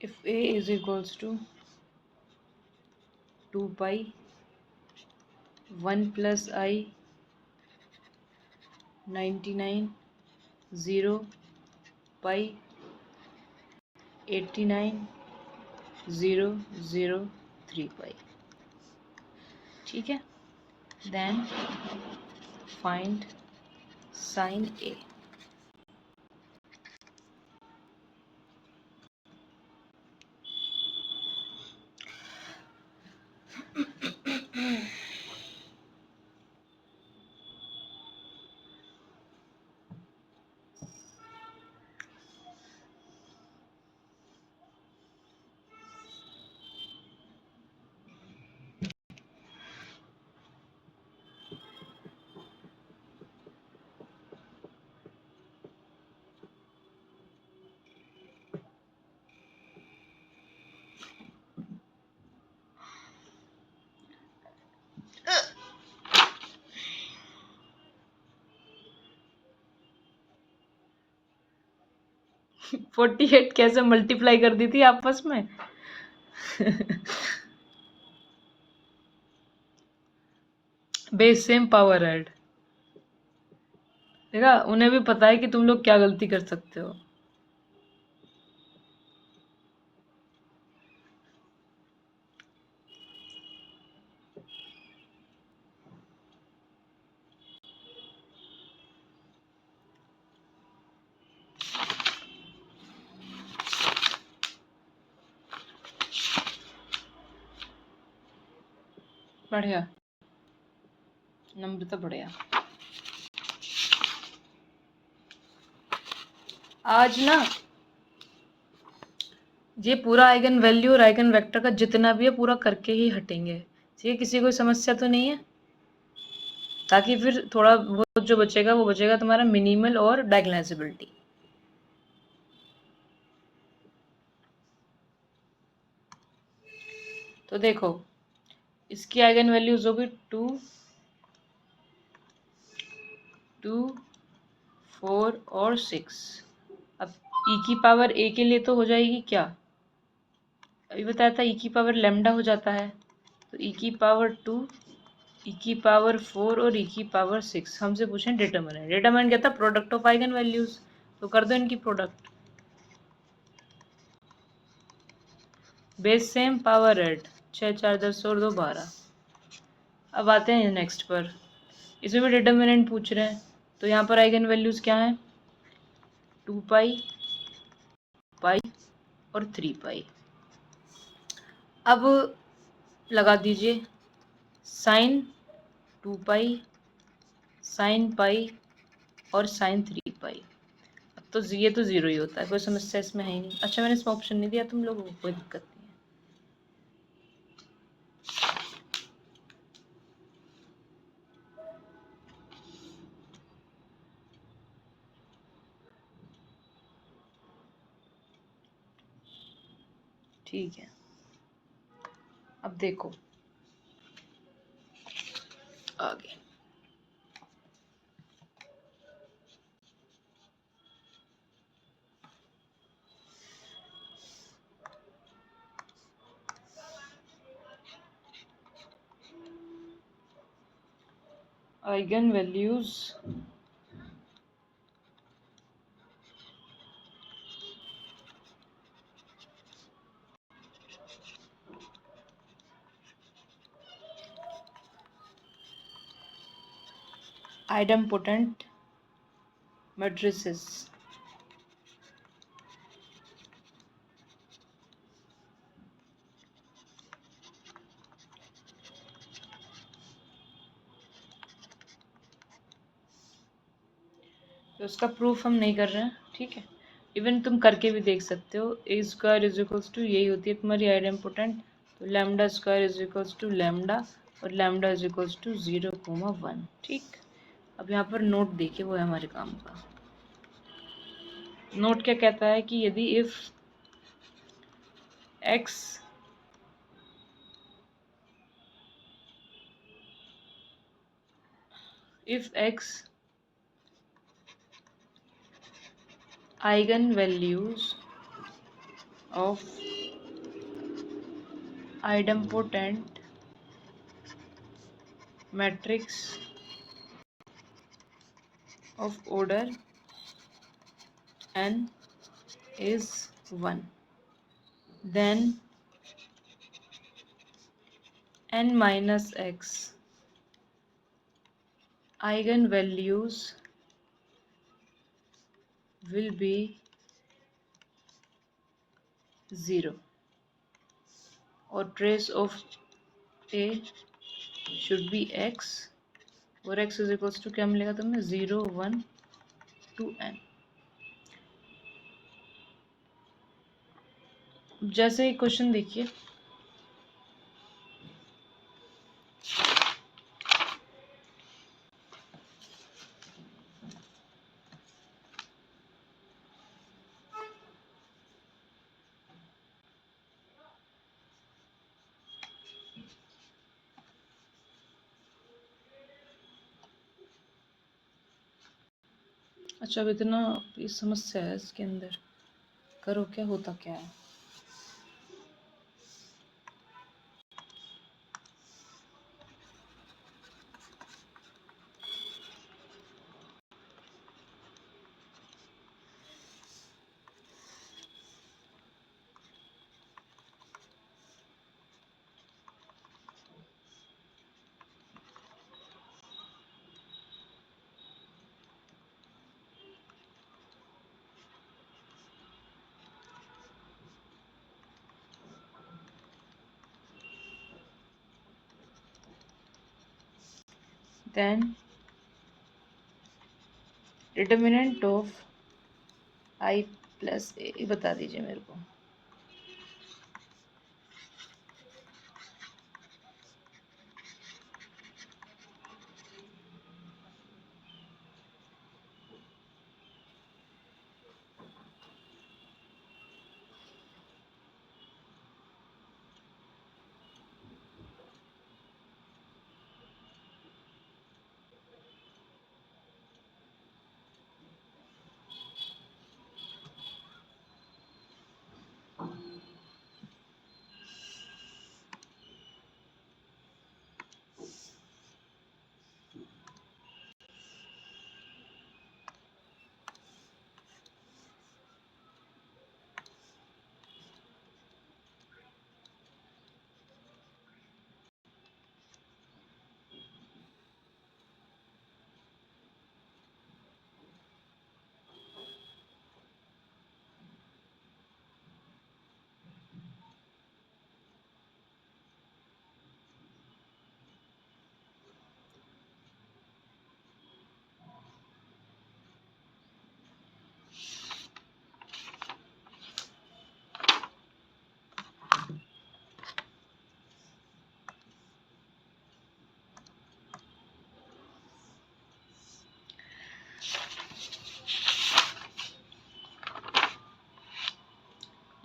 If a is equals to 2 pi 1 plus i 99 0 pi 89 003 pi. ठीक है, then find sine a. Forty eight कैसे मल्टीप्लाई कर दी थी आपस में. Base same power add. देखा, उन्हें भी पता है कि तुम लोग क्या गलती कर सकते हो. बढ़िया, नंबर तो बढ़िया. आज ना ये पूरा आइगन वैल्यू और आइगन वेक्टर का जितना भी है पूरा करके ही हटेंगे. ठीक है, किसी कोई समस्या तो नहीं है, ताकि फिर थोड़ा बहुत जो बचेगा वो बचेगा तुम्हारा मिनिमल और डायगोनलाइजेबिलिटी. तो देखो, इसकी आइगन वैल्यूज होगी 2 4 और 6. अब e की पावर a के लिए तो हो जाएगी क्या, अभी बताया था e की पावर लैम्डा हो जाता है. तो e की पावर 2, e की पावर 4 और e की पावर 6. हमसे पूछें डिटरमिनेंट. डिटरमिनेंट क्या था, प्रोडक्ट ऑफ आइगन वैल्यूज. तो कर दो इनकी product. Base same power add 6 4 10 और 2 12. अब आते हैं नेक्स्ट पर. इसमें भी डिटरमिनेंट पूछ रहे हैं. तो यहाँ पर आइगन वैल्यूज क्या है, 2 पाई पाई और 3 पाई. अब लगा दीजिए साइन 2 पाई, साइन पाई और साइन 3 पाई. अब तो ये तो जीरो ही होता है, कोई समस्या इसमें है ही नहीं. अच्छा, मैंने इसमें ऑप्शन नहीं दिया तुम लोगों को, कोई दिक्कत नहीं है. ठीक है, अब देखो आगे। Eigen values idempotent matrices. तो उसका प्रूफ हम नहीं कर रहे हैं, ठीक है। इवन तुम करके भी देख सकते हो। A square is equals to, यही होती है तुम्हारी आइडेम्पोटेंट, तो lambda square is equals to lambda, और लैम्डा इज इक्वल्स टू 0,1, ठीक। अब यहाँ पर नोट देखिए, वो है हमारे काम का। नोट क्या कहता है कि यदि if x eigen values of idempotent matrix of order n is 1, then n minus x eigenvalues will be 0 or trace of a should be x, और x is equals to क्या मिलेगा तुम्हें, 0, 1 to n। जैसे ही question देखिए, अच्छा अब इतना ये समस्या है इसके अंदर, करो क्या, होता क्या है। Then determinant of I plus A बता दीजिए मेरे को।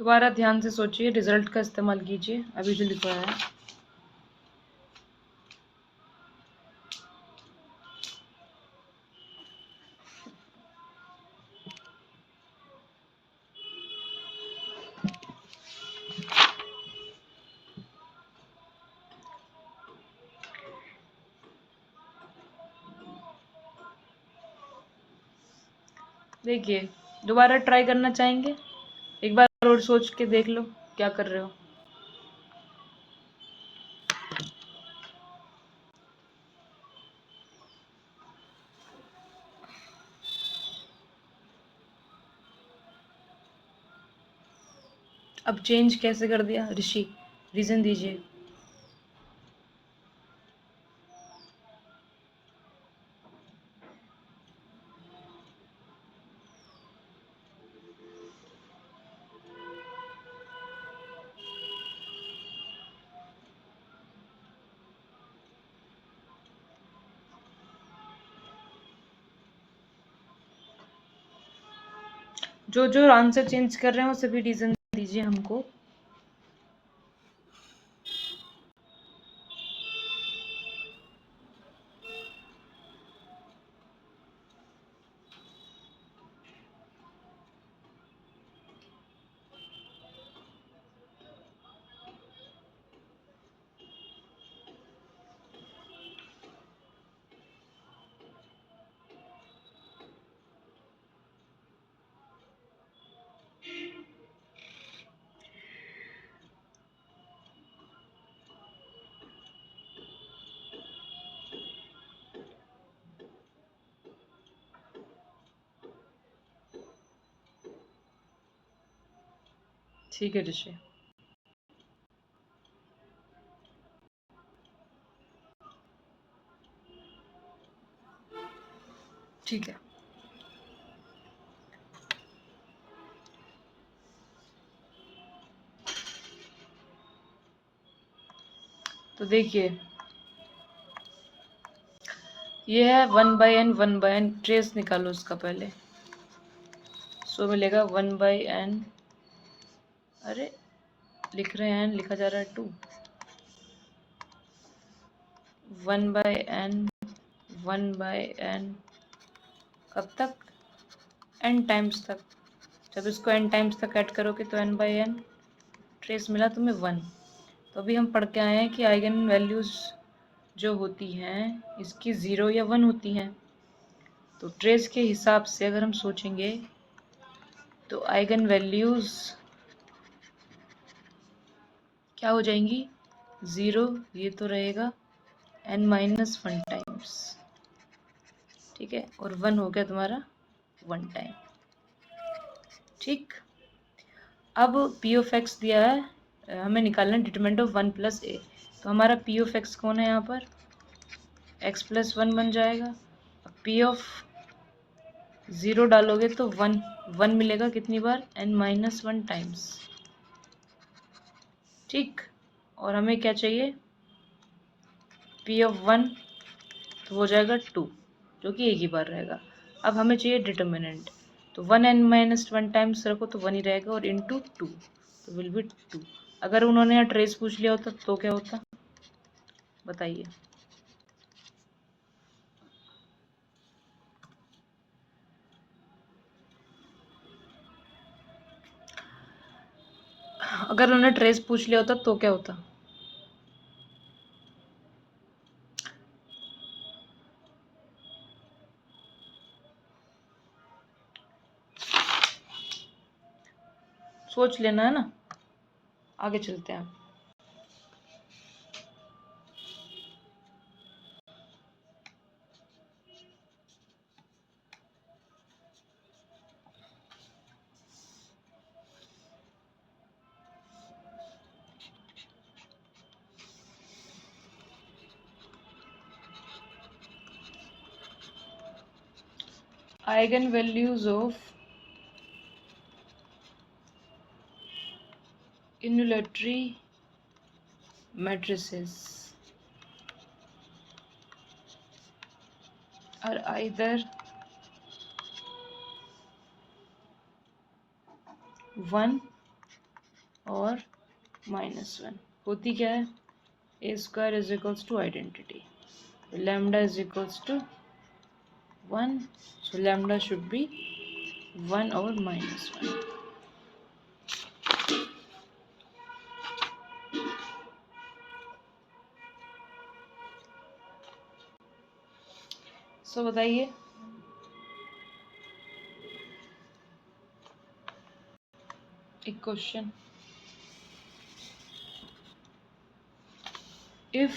दोबारा ध्यान से सोचिए, रिजल्ट का इस्तेमाल कीजिए। अभी जो लिखा है देखिए, दोबारा ट्राई करना चाहेंगे? एक बार और सोच के देख लो क्या कर रहे हो। अब चेंज कैसे कर दिया ऋषि, रीजन दीजिए। जो जो आंसर चेंज कर रहे हैं वो सभी रीजन दीजिए हमको। ठीक है ऋषि। ठीक है। तो देखिए, ये है 1/n 1/n, ट्रेस निकालो उसका पहले। सो मिलेगा 1/n, अरे लिख रहे हैं, लिखा जा रहा है 2, 1/n 1/n, कब तक? n टाइम्स तक। जब इसको n टाइम्स तक ऐड करोगे तो n/n, ट्रेस मिला तुम्हें 1। तो अभी हम पढ़ के आए हैं कि आइगन वैल्यूज जो होती हैं इसकी 0 या 1 होती हैं। तो ट्रेस के हिसाब से अगर हम सोचेंगे तो आइगन वैल्यूज क्या हो जाएंगी? 0, ये तो रहेगा n-1 टाइम्स, ठीक है, और 1 हो गया तुम्हारा 1 टाइम। ठीक, अब पी ऑफ एक्स दिया है, हमें निकालना डिटरमिनेंट ऑफ 1 + a। तो हमारा पी ऑफ एक्स कौन है यहाँ पर? x + 1 बन जाएगा। पी ऑफ 0 डालोगे तो 1 मिलेगा, कितनी बार? n-1 times. ठीक, और हमें क्या चाहिए? पी ऑफ 1, तो हो जाएगा 2, जो कि एक ही बार रहेगा। अब हमें चाहिए डिटर्मिनेंट, तो 1n-1 टाइम्स रखो तो 1 ही रहेगा, और इंटू 2 तो विल बी 2। अगर उन्होंने यहाँ ट्रेस पूछ लिया होता तो क्या होता, बताइए। अगर उन्होंने ट्रेस पूछ लिया होता तो क्या होता? सोच लेना है ना, आगे चलते हैं। Eigen values of unilateral matrices are either 1 और -1 होती क्या है, A square is equals to identity, lambda is equals to 1, so lambda should be 1 और -1. सो बताइए एक question, if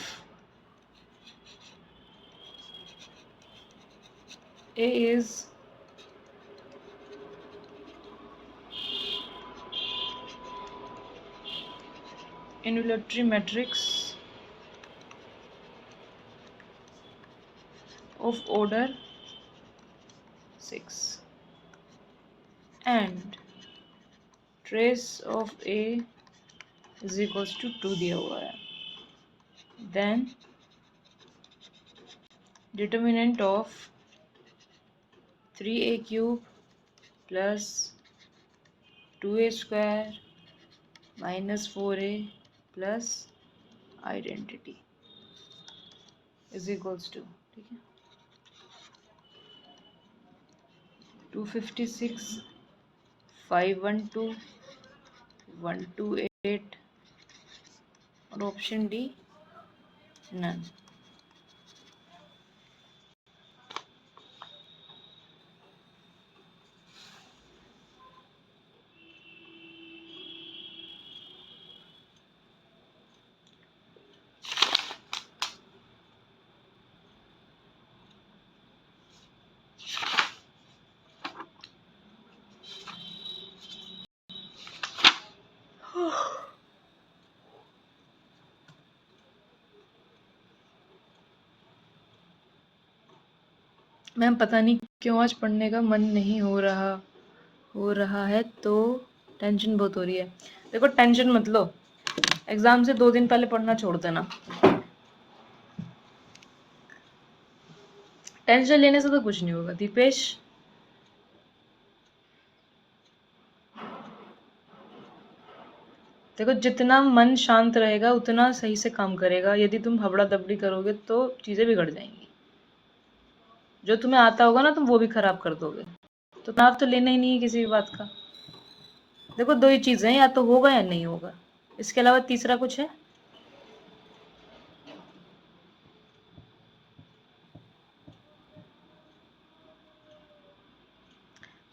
A is involutory matrix of order 6 and trace of A is equals to 2 दिया हुआ है, then determinant of 3a cube plus 2a square minus 4a plus identity is equals to, ठीक है, 256 512 128 और option D none. Ma'am पता नहीं क्यों आज पढ़ने का मन नहीं हो रहा है, तो टेंशन बहुत हो रही है. देखो टेंशन मत लो, एग्जाम से 2 दिन पहले पढ़ना छोड़ देना. टेंशन लेने से तो कुछ नहीं होगा. दीपेश देखो, जितना मन शांत रहेगा उतना सही से काम करेगा. यदि तुम हबड़ा दबड़ी करोगे तो चीज़ें बिगड़ जाएंगी. जो तुम्हें आता होगा ना तुम वो भी खराब कर दोगे. तो तनाव तो लेना ही नहीं है किसी भी बात का. देखो 2 ही चीज़ें हैं, या तो होगा या नहीं होगा, इसके अलावा तीसरा कुछ है.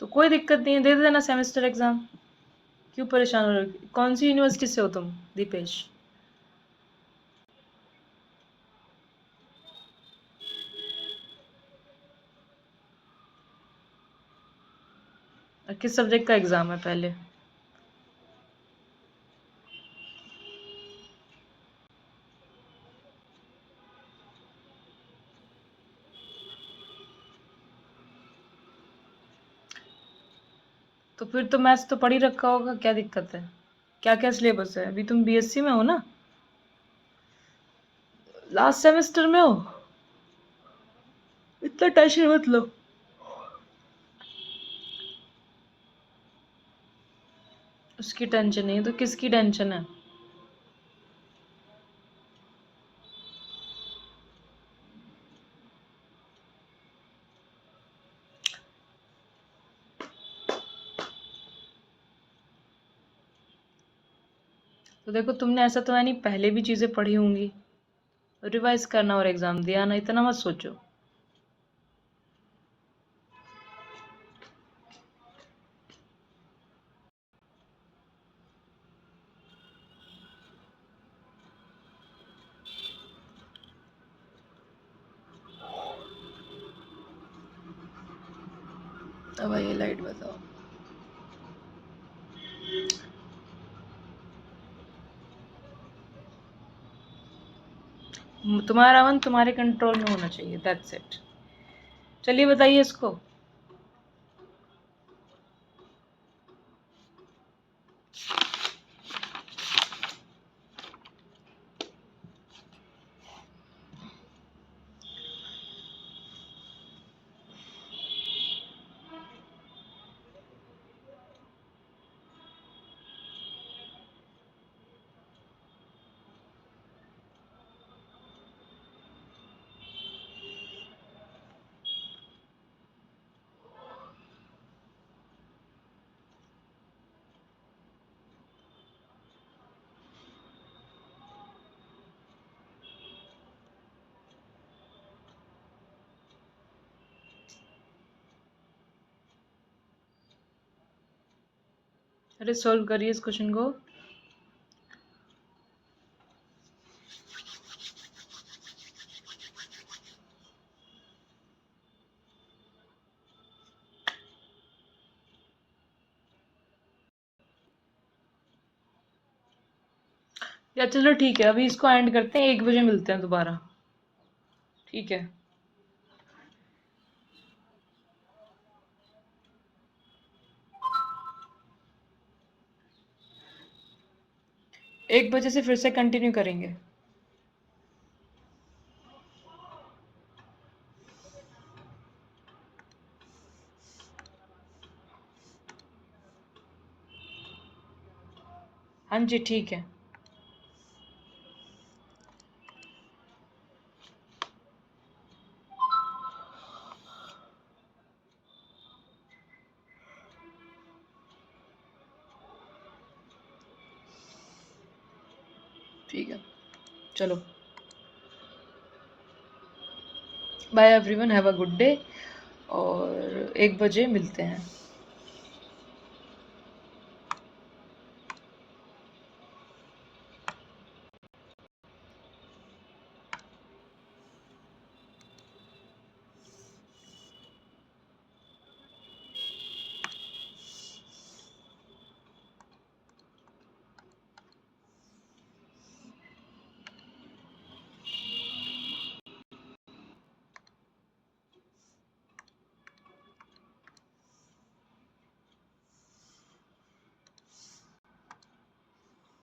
तो कोई दिक्कत नहीं है, दे देना सेमेस्टर एग्जाम. क्यों परेशान हो रहे हो? कौन सी यूनिवर्सिटी से हो तुम दीपेश? और किस सब्जेक्ट का एग्जाम है पहले? तो फिर तो मैथ्स तो पढ़ ही रखा होगा, क्या दिक्कत है? क्या क्या सिलेबस है? अभी तुम बीएससी में हो ना, लास्ट सेमेस्टर में हो, इतना टेंशन मत लो. उसकी टेंशन नहीं है तो किसकी टेंशन है? तो देखो तुमने ऐसा तो है नहीं, पहले भी चीज़ें पढ़ी होंगी, रिवाइज करना और एग्जाम दिया ना, इतना मत सोचो. अब ये लाइट बताओ. तुम्हारा मन तुम्हारे कंट्रोल में होना चाहिए, दैट्स इट. चलिए बताइए इसको. अरे सॉल्व करिए इस क्वेश्चन को। या चलो ठीक है, अभी इसको एंड करते हैं, 1 बजे मिलते हैं दोबारा। ठीक है, एक बजे से फिर से कंटिन्यू करेंगे। हाँ जी ठीक है। ठीक है, चलो bye everyone, have a good day, और 1 बजे मिलते हैं।